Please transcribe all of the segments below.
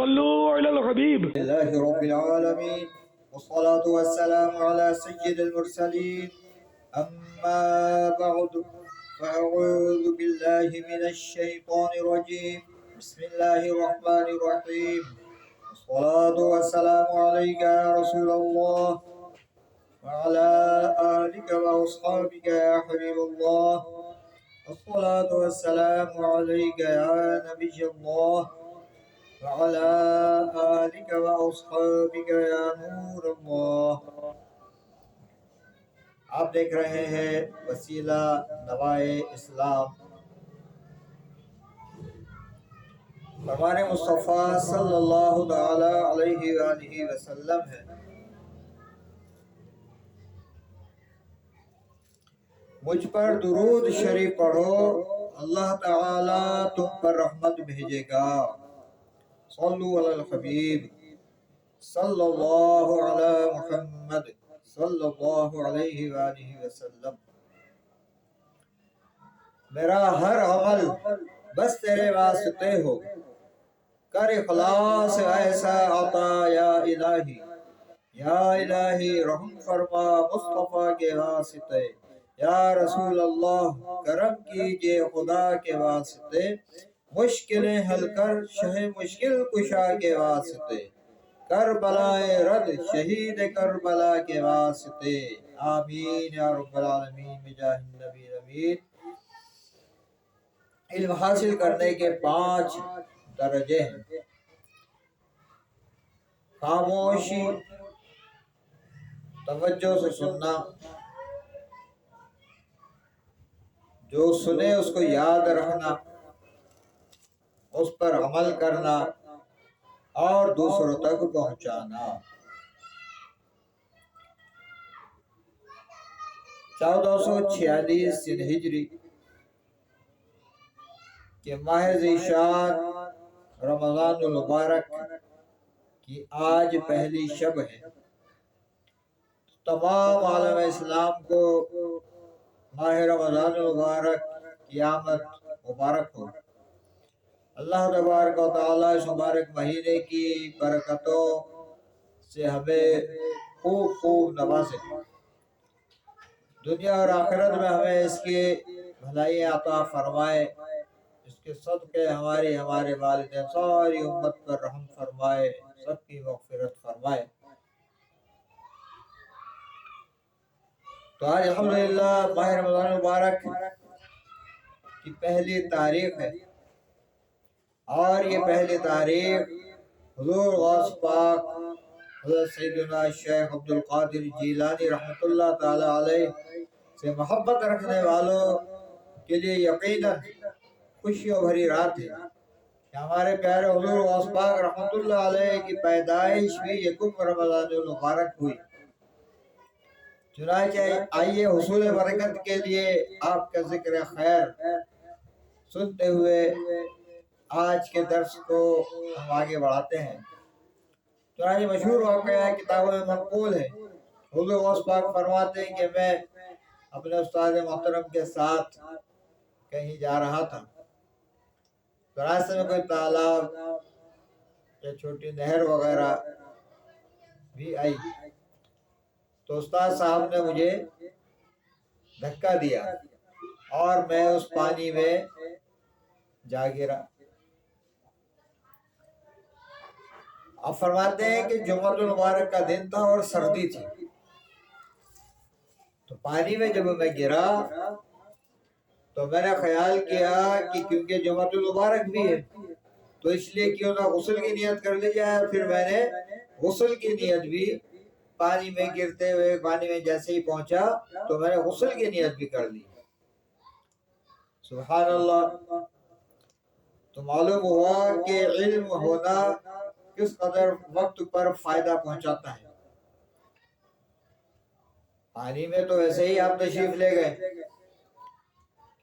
صلوا على الحبيب. لله رب العالمين والصلاة والسلام على سيد المرسلين. أما بعد فأعوذ بالله من الشيطان الرجيم. بسم الله الرحمن الرحيم. الصلاة والسلام عليك يا رسول الله وعلى آلك وأصحابك يا حبيب الله. الصلاة والسلام عليك يا نبي الله وعلى آلك وأصحابك يا نور الله. آپ دیکھ رہے ہیں وسیلہ نوائے اسلام. فرمان مصطفیٰ صلی اللہ تعالی علیہ وآلہ وسلم ہے: مجھ پر درود شریف پڑھو، اللہ تعالی تم پر رحمت بھیجے گا. صلو علی الحبیب صلی اللہ علی محمد صلی اللہ علیہ وآلہ وسلم. میرا ہر عمل بس تیرے واسطے ہو، کر اخلاص ایسا عطا یا الہی. یا الہی رحم فرما مصطفیٰ کے واسطے. یا رسول اللہ کرم کیجئے خدا کے واسطے. مشکلیں حل کر شہ مشکل کشا کے واسطے. کربلائے رد شہید کربلا کے واسطے. آمین یا رب العالمین بجاہ النبی الامین. علم حاصل کرنے کے 5 درجے ہیں: خاموشی، توجہ سے سننا، جو سنے اس کو یاد رکھنا، اس پر عمل کرنا اور دوسروں تک پہنچانا. 1446 ہجری کہ ماہ ذیشان رمضان المبارک کی آج پہلی شب ہے. تمام عالم اسلام کو ماہ رمضان المبارک کی آمد مبارک ہو. اللہ تبارک و تعالیٰ اس مبارک مہینے کی برکتوں سے ہمیں خوب خوب نوازے. دنیا اور آخرت میں ہمیں اس کی بھلائی عطا فرمائے. اس کے صدقے ہمارے والدین ساری امت پر رحم فرمائے، سب کی مغفرت فرمائے. تو آج الحمدللہ ماہ رمضان المبارک کی پہلی تاریخ ہے، اور یہ پہلی تاریخ حضور غوث پاک حضرت سیدنا شیخ عبدالقادر جیلانی رحمۃ اللہ تعالی علیہ سے محبت رکھنے والوں کے لیے یقیناً خوشیوں بھری رات ہے. ہمارے پیارے حضور غوث پاک رحمۃ اللہ علیہ کی پیدائش بھی یکم رمضان المبارک ہوئی. چنانچہ آئیے حصول برکت کے لیے آپ کا ذکر خیر سنتے ہوئے آج کے درس کو ہم آگے بڑھاتے ہیں. چنانچہ مشہور واقعہ ہے، کتابوں میں منقول ہے. حضور غوث پاک فرماتے ہیں کہ میں اپنے استاد محترم کے ساتھ کہیں جا رہا تھا، تو راستے میں کوئی تالاب یا چھوٹی نہر وغیرہ بھی آئی، تو استاد صاحب نے مجھے دھکا دیا اور میں اس پانی میں جا گرا. اب فرماتے ہیں کہ جمعۃ المبارک کا دن تھا اور سردی تھی، تو پانی میں جب میں گرا تو میں نے خیال کیا کہ کیونکہ جمعۃ المبارک بھی ہے تو اس لیے کیوں نہ غسل کی نیت کر لی جائے. پھر میں نے غسل کی نیت بھی پانی میں گرتے ہوئے پانی میں جیسے ہی پہنچا تو میں نے غسل کی نیت بھی کر لی. سبحان اللہ. تو معلوم ہوا کہ علم ہونا کس قدر وقت پر فائدہ پہنچاتا ہے. پانی میں تو ویسے ہی آپ تشریف لے گئے،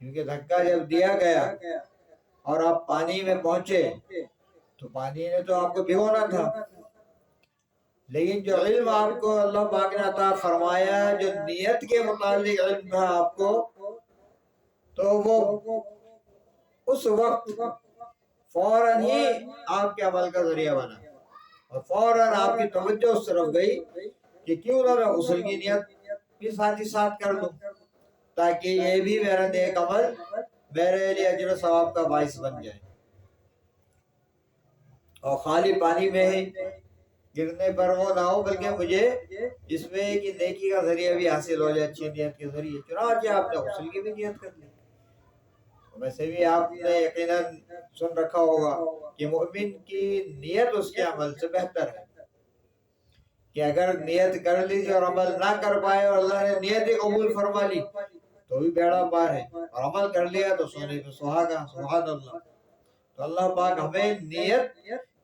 کیونکہ دھکا جب دیا گیا اور آپ پانی میں پہنچے تو پانی نے تو آپ کو بھگونا تھا، لیکن جو علم آپ کو اللہ پاک نے عطا فرمایا، جو نیت کے متعلق علم تھا آپ کو، تو وہ اس وقت فوراً ہی آپ کے عمل کا ذریعہ بنا اور فوراً آپ کی توجہ اس طرف گئی کہ کیوں نہ میں غسل کی نیت بھی ساتھ ہی ساتھ کر لوں، تاکہ یہ بھی میرا نیک عمل میرے لیے اجر و ثواب کا باعث بن جائے، اور خالی پانی میں ہی گرنے پر وہ نہ ہو، بلکہ مجھے اس میں کہ نیکی کا ذریعہ بھی حاصل ہو جائے اچھی نیت کے ذریعے۔ چنانچہ آپ نے غسل کی بھی نیت کر لی۔ ویسے بھی آپ نے یقیناً سن رکھا ہوگا کہ مومن کی نیت اس کے عمل سے بہتر ہے، کہ اگر نیت کر لیجیے اور عمل نہ کر پائے اور اللہ نے نیت قبول فرما لی تو بھی بیڑا پار ہے، اور عمل کر لیا تو سونے پہ سہاگا۔ سبحان اللہ۔ تو اللہ پاک ہمیں نیت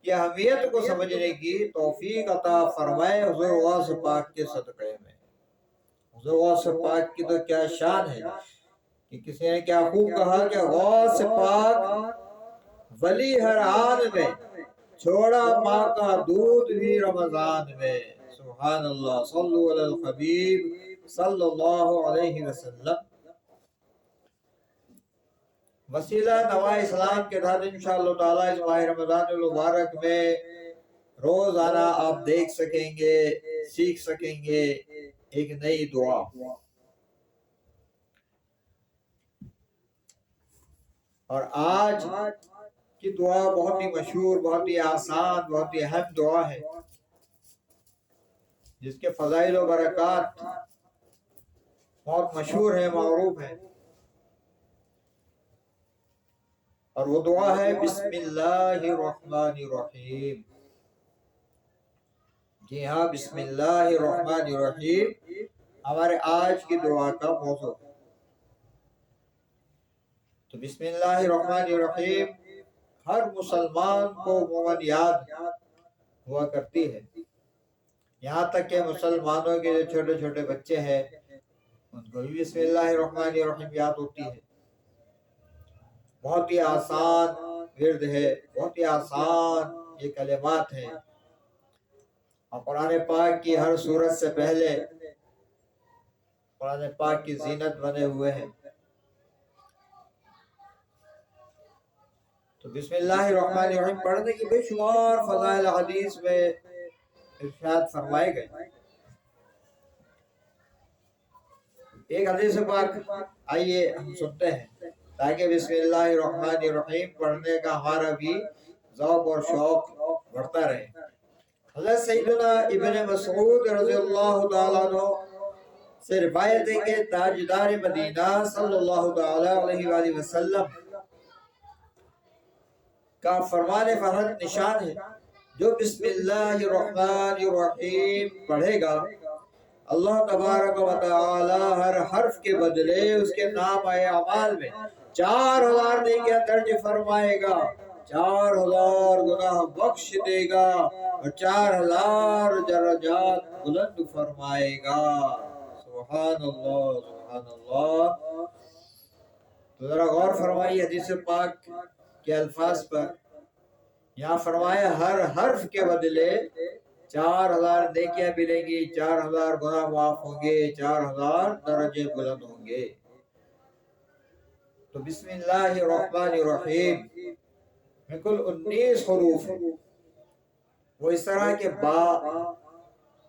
کی اہمیت کو سمجھنے کی توفیق عطا فرمائے حضور غوث پاک کے صدقے میں۔ حضور غوث پاک کی تو کیا شان ہے کہ کسی نے کیا خوب کہا کہ غوث پاک ولی ہر آن میں، چھوڑا ماں کا دودھ بھی رمضان میں۔ سبحان اللہ۔ صلو علی الحبیب صلی اللہ علیہ وسلم۔ وسیلہ نواہ اسلام کے تحت انشاءاللہ تعالیٰ اس ماہ رمضان المبارک میں روزانہ آپ دیکھ سکیں گے، سیکھ سکیں گے ایک نئی دعا۔ اور آج کی دعا بہت ہی مشہور، بہت ہی آسان، بہت ہی اہم دعا ہے، جس کے فضائل و برکات بہت مشہور ہیں، معروف ہیں، اور وہ دعا ہے بسم اللہ الرحمن الرحیم۔ جی ہاں، بسم اللہ الرحمن الرحیم ہمارے آج کی دعا کا موضوع ہے۔ تو بسم اللہ الرحمن الرحیم ہر مسلمان کو عموماً یاد ہوا کرتی ہے، یہاں تک کہ مسلمانوں کے جو چھوٹے چھوٹے بچے ہیں ان کو بھی بسم اللہ الرحمن الرحیم یاد ہوتی ہے۔ بہت ہی آسان ورد ہے، بہت ہی آسان یہ کلمات ہیں، اور قرآن پاک کی ہر سورت سے پہلے قرآن پاک کی زینت بنے ہوئے ہیں۔ تو بسم اللہ الرحمن الرحیم پڑھنے کی بے شمار فضائل حدیث میں ارشاد فرمائے گئے۔ ایک حدیث پاک آئیے ہم سنتے ہیں، تاکہ بسم اللہ الرحمن الرحیم پڑھنے کا ہمارا بھی ذوق اور شوق بڑھتا رہے۔ حضرت سیدنا ابن مسعود رضی اللہ تعالیٰ عنہ سے روایت ہے کہ تاجدار مدینہ صلی اللہ تعالیٰ علیہ وآلہ وسلم کا فرمان فرحت نشان ہے، جو بسم اللہ الرحمن الرحیم پڑھے گا اللہ تبارک و تعالی ہر حرف کے بدلے اس کے نام اعمال میں 4000 نیکیاں درج فرمائے گا، 4000 گناہ بخش دے گا، اور 4000 درجات بلند فرمائے گا۔ سبحان اللہ، سبحان اللہ۔ تو ذرا غور فرمائیے حدیث پاک کے الفاظ پر، یہاں فرمایا ہر حرف کے بدلے 4000 نیکیاں ملیں گی، 4000 گناہ معاف ہوں گے، 4000 درجے بلند ہوں گے۔ تو بسم اللہ الرحمن الرحیم میں کل 19 حروف ہیں، وہ اس طرح کے با،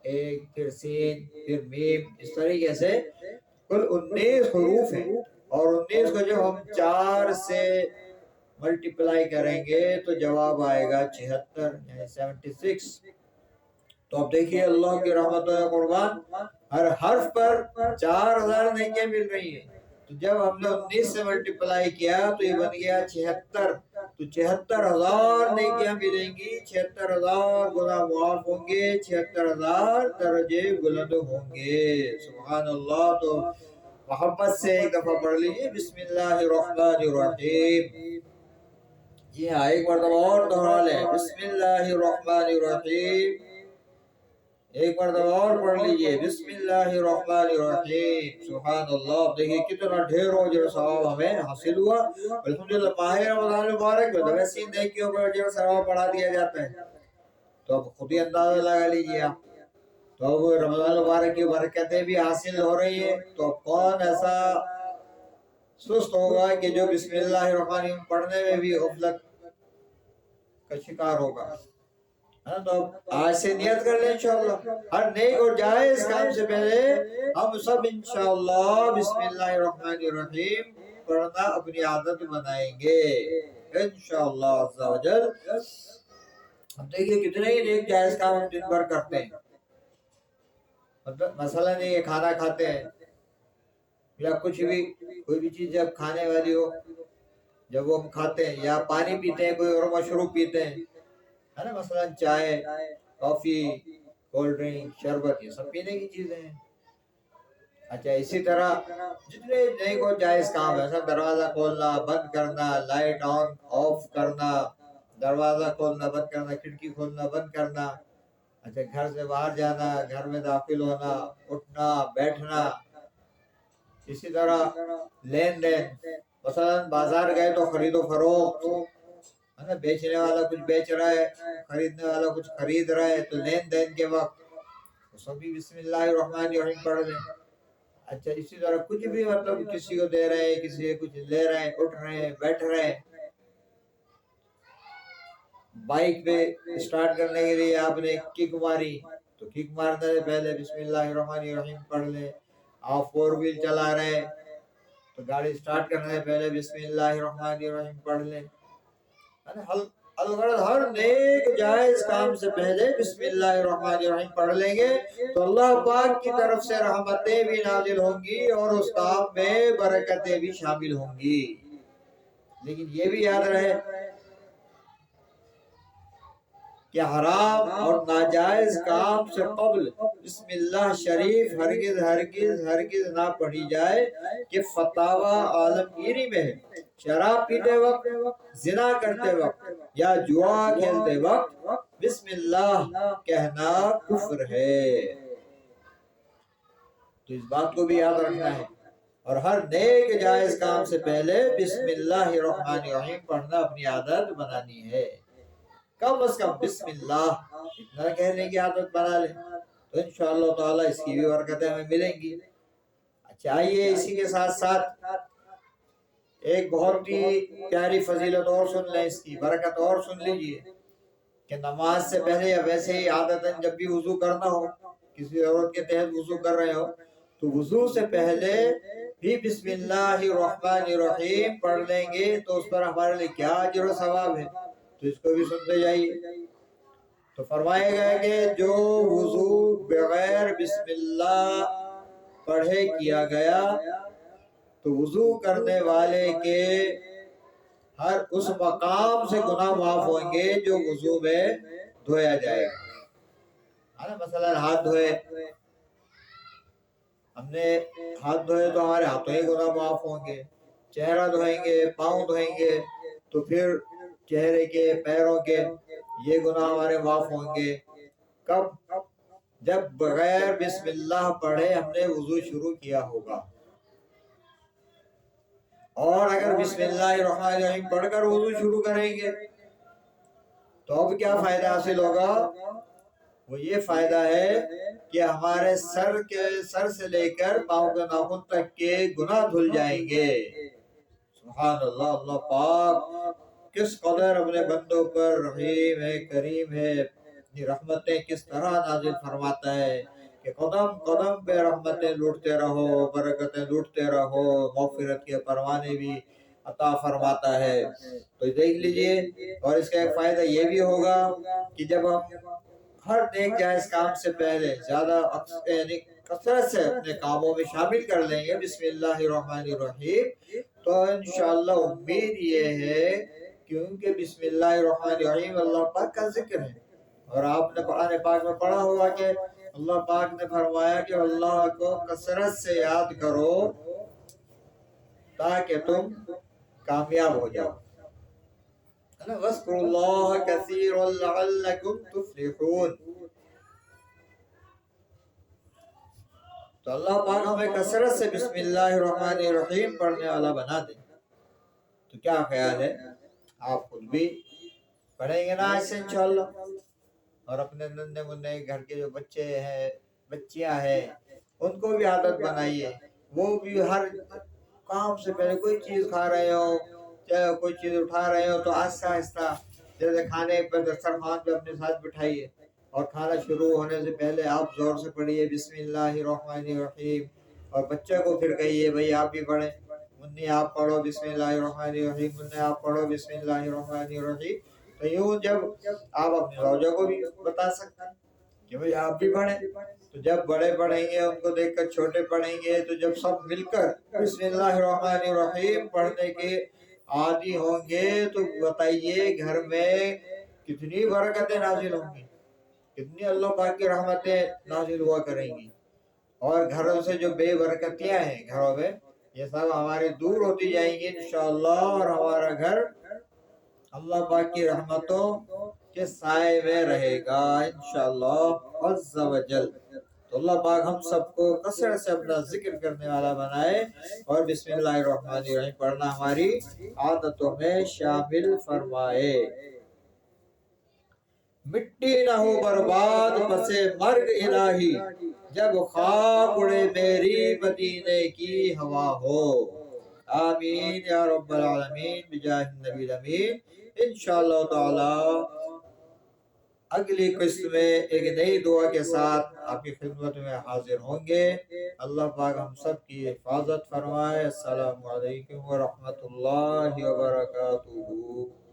ایک، پھر سین، پھر میم، اس طریقے سے کل 19 حروف ہیں، اور 19 کو جب ہم 4 سے ملٹیپلائی کریں گے تو جواب آئے گا 76، یعنی 76۔ تو اب دیکھیے اللہ کی رحمت و قربان ہر حرف پر 4000 نیکیاں مل رہی ہیں، تو جب ہم نے 19 سے ملٹیپلائی کیا تو یہ بن گیا 76۔ تو 76000 نیکیاں ملیں گی، 76000 گناہ معاف ہوں گے، 76000 درجے بلند ہوں گے۔ سبحان اللہ۔ تو محبت سے ایک دفعہ پڑھ لیجیے بسم اللہ الرحمن الرحیم۔ جی ہاں، ایک مرتبہ اور دہرا لیں، بسم اللہ الرحمن الرحیم۔ ایک مرتبہ اور پڑھ لیجئے بسم اللہ الرحمن الرحیم۔ سبحان اللہ۔ دیکھیں کتنا ڈھیر اجر و ثواب ہمیں حاصل ہوا۔ الحمدللہ ماہ رمضان مبارک میں ویسے ہی نیکیوں پر اجر و ثواب بڑھا دیا جاتا ہے، تو اب خود ہی اندازہ لگا لیجئے آپ۔ تو اب رمضان مبارک کی برکتیں بھی حاصل ہو رہی ہیں، تو کون ایسا سست ہوگا کہ جو بسم اللہ الرحمن الرحیم پڑھنے میں بھی غفلت کا شکار ہوگا. تو آج سے نیت کر لیں انشاءاللہ ہر نیک اور جائز کام سے پہلے ہم سب انشاءاللہ بسم اللہ الرحمن الرحیم پڑھنا اپنی عادت بنائیں گے انشاءاللہ عز و جل. ہم دیکھیے کتنے ہی نیک جائز کام ہم دن بھر کرتے ہیں. مثلا یہ کھانا کھاتے ہیں یا کچھ بھی کوئی بھی چیز جب کھانے والی ہو جب وہ ہم کھاتے ہیں یا پانی پیتے ہیں کوئی اور مشروب پیتے ہیں ہے نا, مثلا چائے کافی کولڈ ڈرنک شربت یہ سب پینے کی چیزیں ہیں. اچھا اسی طرح جتنے نیک و جائز کام ہے سب دروازہ کھولنا بند کرنا لائٹ آن آف کرنا دروازہ کھولنا بند کرنا کھڑکی کھولنا بند کرنا. اچھا گھر سے باہر جانا گھر میں داخل ہونا اٹھنا بیٹھنا. اسی طرح لین دین مثلا بازار گئے تو خرید و فروخت ہے نا, بیچنے والا کچھ بیچ رہا ہے خریدنے والا کچھ خرید رہا ہے تو لین دین کے وقت تو سبھی بسم اللہ الرحمن الرحیم پڑھ لیں. اچھا اسی طرح کچھ بھی مطلب کسی کو دے رہے ہیں کسی کو کچھ لے رہے ہیں اٹھ رہے ہیں بیٹھ رہے ہیں. بائک پہ اسٹارٹ کرنے کے لیے آپ نے کک ماری تو کک مارنے سے پہلے بسم اللہ الرحمن الرحیم پڑھ لیں. آپ فور ویل چلا رہے ہیں تو گاڑی اسٹارٹ کرنے سے پہلے بسم اللہ الرحمن الرحیم پڑھ لیں. الغرض ہر نیک جائز کام سے پہلے بسم اللہ الرحمن الرحیم پڑھ لیں گے تو اللہ پاک کی طرف سے رحمتیں بھی نازل ہوں گی اور اس کام میں برکتیں بھی شامل ہوں گی. لیکن یہ بھی یاد رہے کہ حرام اور ناجائز کام سے قبل بسم اللہ شریف ہرگز ہرگز ہرگز نہ پڑھی جائے کہ فتاوی عالمگیری میں شراب پیتے وقت زنا کرتے وقت یا جوا کھیلتے وقت بسم اللہ کہنا کفر ہے. تو اس بات کو بھی یاد رکھنا ہے اور ہر نیک جائز کام سے پہلے بسم اللہ الرحمن الرحیم پڑھنا اپنی عادت بنانی ہے. کم از کم بسم اللہ اتنا کہنے کی عادت بنا لیں تو انشاءاللہ تعالی اس کی بھی برکتیں ہمیں ملیں گی. اچھا آئیے اسی کے ساتھ ساتھ ایک بہت ہی پیاری فضیلت اور سن لیں, اس کی برکت اور سن لیجئے کہ نماز سے پہلے یا ویسے ہی عادتاً جب بھی وضو کرنا ہو کسی ضرورت کے تحت وضو کر رہے ہو تو وضو سے پہلے بھی بسم اللہ الرحمن الرحیم پڑھ لیں گے تو اس پر ہمارے لیے کیا اجر و ثواب ہے, تو اس کو بھی سنتے جائیے. تو فرمایا گیا کہ جو وضو بغیر بسم اللہ پڑھے کیا گیا تو وضو کرنے والے کے ہر اس مقام سے گناہ معاف ہوں گے جو وضو میں دھویا جائے گا. مثلا ہاتھ دھوئے ہم نے ہاتھ دھوئے تو ہمارے ہاتھوں ہی گناہ معاف ہوں گے. چہرہ دھوئیں گے پاؤں دھوئیں گے تو پھر چہرے کے پیروں کے یہ گناہ ہمارے معاف ہوں گے. کب؟ جب بغیر بسم اللہ پڑھے ہم نے وضو شروع کیا ہوگا. اور اگر بسم اللہ الرحمن الرحیم پڑھ کر وضو شروع کریں گے تو اب کیا فائدہ حاصل ہوگا؟ وہ یہ فائدہ ہے کہ ہمارے سر سے لے کر پاؤں کے ناخن تک کے گناہ دھل جائیں گے. سبحان اللہ, اللہ پاک کس قدر اپنے بندوں پر رحیم ہے کریم ہے, اپنی رحمتیں کس طرح نازل فرماتا ہے کہ قدم قدم پہ رحمتیں لوٹتے رہو برکتیں لوٹتے رہو مغفرت کے پروانے بھی عطا فرماتا ہے. تو دیکھ لیجئے. اور اس کا ایک فائدہ یہ بھی ہوگا کہ جب ہم ہر نیک جائز کام سے پہلے زیادہ یعنی کثرت سے اپنے کاموں میں شامل کر لیں گے بسم اللہ الرحمن الرحیم تو انشاءاللہ امید یہ ہے کیونکہ بسم اللہ الرحمن الرحیم اللہ پاک کا ذکر ہے اور آپ نے قرآن پاک میں پڑھا ہوگا کہ اللہ پاک نے فرمایا کہ اللہ کو کثرت سے یاد کرو تاکہ تم کامیاب ہو جاؤ. وَاذْكُرُوا اللَّهَ كَثِيرًا لَعَلَّكُمْ تُفْلِحُونَ. تو اللہ پاک ہمیں کثرت سے بسم اللہ الرحمن الرحیم پڑھنے والا بنا دے. تو کیا خیال ہے آپ خود بھی پڑھیں گے نا ایسے انشاءاللہ, اور اپنے ننھے منھے گھر کے جو بچے ہیں بچیاں ہیں ان کو بھی عادت بنائیے, وہ بھی ہر کام سے پہلے کوئی چیز کھا رہے ہو چاہے کوئی چیز اٹھا رہے ہو تو آہستہ آہستہ جیسے کھانے پر دسترخوان پہ اپنے ساتھ بٹھائیے اور کھانا شروع ہونے سے پہلے آپ زور سے پڑھیے بسم اللہ الرحمن الرحیم، اور بچے کو پھر کہیے بھائی آپ بھی پڑھیں، منی آپ پڑھو بسم اللہ الرحمن الرحیم، منی آپ پڑھو بسم اللہ الرحمن الرحیم۔ تو یوں جب آپ اپنی زوجہ کو بھی بتا سکتے ہیں کہ بھائی آپ بھی پڑھیں، تو جب بڑے پڑھیں گے ان کو دیکھ کر چھوٹے پڑھیں گے، تو جب سب مل کر بسم اللہ الرحمن الرحیم پڑھنے کے عادی ہوں گے تو بتائیے گھر میں کتنی برکتیں نازل ہوں گی، کتنی اللہ پاک کی رحمتیں نازل ہوا کریں گی، اور گھروں سے جو بے برکتیاں ہیں گھروں میں یہ سب ہماری دور ہوتی جائیں گی انشاءاللہ، اور ہمارا گھر اللہ پاک کی رحمتوں کے سائے میں رہے گا انشاءاللہ عز و جل۔ تو اللہ پاک ہم سب کو کثرت سے اپنا ذکر کرنے والا بنائے، اور بسم اللہ الرحمن الرحیم پڑھنا ہماری عادتوں میں شامل فرمائے۔ مٹی نہ ہو برباد پس مرگ الہی، جب خاک اڑے میری مدینے کی ہوا ہو۔ آمین یا رب العالمین بجاہ النبی الامین۔ انشاءاللہ تعالی اگلی قسط میں ایک نئی دعا کے ساتھ آپ کی خدمت میں حاضر ہوں گے۔ اللہ پاک ہم سب کی حفاظت فرمائے۔ السلام علیکم ورحمۃ اللہ وبرکاتہ۔